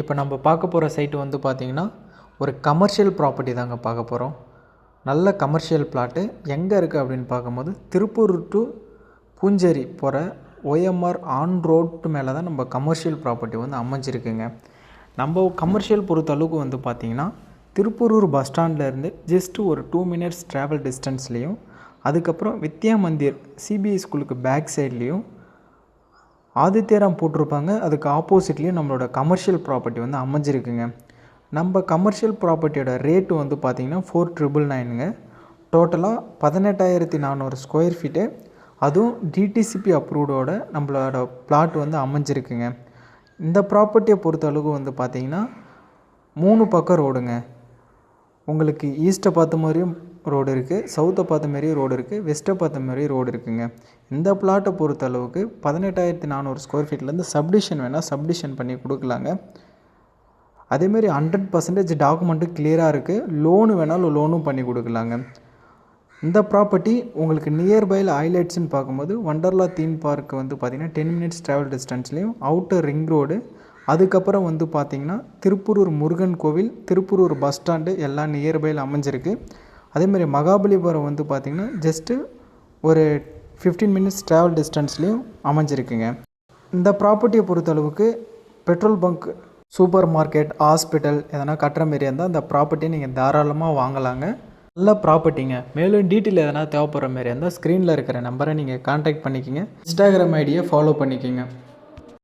இப்போ நம்ம பார்க்க போகிற சைட்டு வந்து பார்த்திங்கன்னா ஒரு கமர்ஷியல் ப்ராப்பர்ட்டி தாங்க பார்க்க போகிறோம். நல்ல கமர்ஷியல் பிளாட்டு எங்கே இருக்குது அப்படின்னு பார்க்கும்போது திருப்பூர் டு பூஞ்சேரி போகிற OMR ஆன் ரோட்டு மேலே தான் நம்ம கமர்ஷியல் ப்ராப்பர்ட்டி வந்து அமைஞ்சிருக்குங்க. நம்ம கமர்ஷியல் பொறுத்த அளவுக்கு வந்து பார்த்திங்கன்னா திருப்பூரூர் பஸ் ஸ்டாண்ட்லேருந்து ஜஸ்ட்டு ஒரு 2 மினிட்ஸ் ட்ராவல் டிஸ்டன்ஸ்லேயும், அதுக்கப்புறம் வித்யா மந்திர் CBI ஸ்கூலுக்கு பேக் சைட்லேயும் ஆதித்யராம் போட்டிருப்பாங்க, அதுக்கு ஆப்போசிட்லேயும் நம்மளோட கமர்ஷியல் ப்ராப்பர்ட்டி வந்து அமைஞ்சிருக்குங்க. நம்ம கமர்ஷியல் ப்ராப்பர்ட்டியோட ரேட்டு வந்து பார்த்திங்கன்னா 4,999ங்க. டோட்டலாக 18,400 ஸ்கொயர் ஃபீட்டு, அதுவும் DTCP அப்ரூவ்டோட நம்மளோட பிளாட் வந்து அமைஞ்சிருக்குங்க. இந்த ப்ராப்பர்ட்டியை பொறுத்த அளவுக்கு வந்து பார்த்திங்கன்னா 3 பக்கம் ரோடுங்க. உங்களுக்கு ஈஸ்ட்டை பார்த்த மாதிரியும் ரோடு இருக்குது, சவுத்தை பார்த்த மாதிரியும் ரோடு இருக்குது, வெஸ்ட்டை பார்த்த மாதிரியும் ரோடு இருக்குதுங்க. இந்த பிளாட்டை பொறுத்த அளவுக்கு 18,400 ஸ்கொயர் ஃபீட்லேருந்து சப்டிஷன் வேணால் சப்டிஷன் பண்ணி கொடுக்கலாங்க. அதேமாரி 100% டாக்குமெண்ட்டு கிளியராக இருக்குது. லோனு வேணாலும் லோனும் பண்ணி கொடுக்கலாங்க. இந்த ப்ராப்பர்ட்டி உங்களுக்கு நியர்பையில் ஹைலைட்ஸ்ன்னு பார்க்கும்போது வண்டர்லா தீம் பார்க் வந்து பார்த்திங்கன்னா 10 மினிட்ஸ் ட்ராவல் டிஸ்டன்ஸ்லேயும், அவுட்டர் ரிங் ரோடு, அதுக்கப்புறம் வந்து பார்த்திங்கன்னா திருப்பூரூர் முருகன் கோவில், திருப்பூரூர் பஸ் ஸ்டாண்டு எல்லாம் நியர்பையில் அமைஞ்சிருக்கு. அதேமாதிரி மகாபலிபுரம் வந்து பார்த்திங்கன்னா ஜஸ்ட்டு ஒரு 15 மினிட்ஸ் ட்ராவல் டிஸ்டன்ஸ்லேயும் அமைஞ்சிருக்குங்க. இந்த ப்ராப்பர்ட்டியை பொறுத்தளவுக்கு petrol bunk, super market, hospital எதனா கட்டுற மாரி இருந்தால் இந்த ப்ராப்பர்ட்டியை நீங்கள் தாராளமாக வாங்கலாங்க. நல்ல ப்ராப்பர்ட்டிங்க. மேலும் டீட்டெயில் எதனா தேவைப்படுற மாரி இருந்தால் ஸ்க்ரீனில் இருக்கிற நம்பரை நீங்கள் கான்டாக்ட் பண்ணிக்கிங்க. இன்ஸ்டாகிராம் ஐடியை ஃபாலோ பண்ணிக்கிங்க.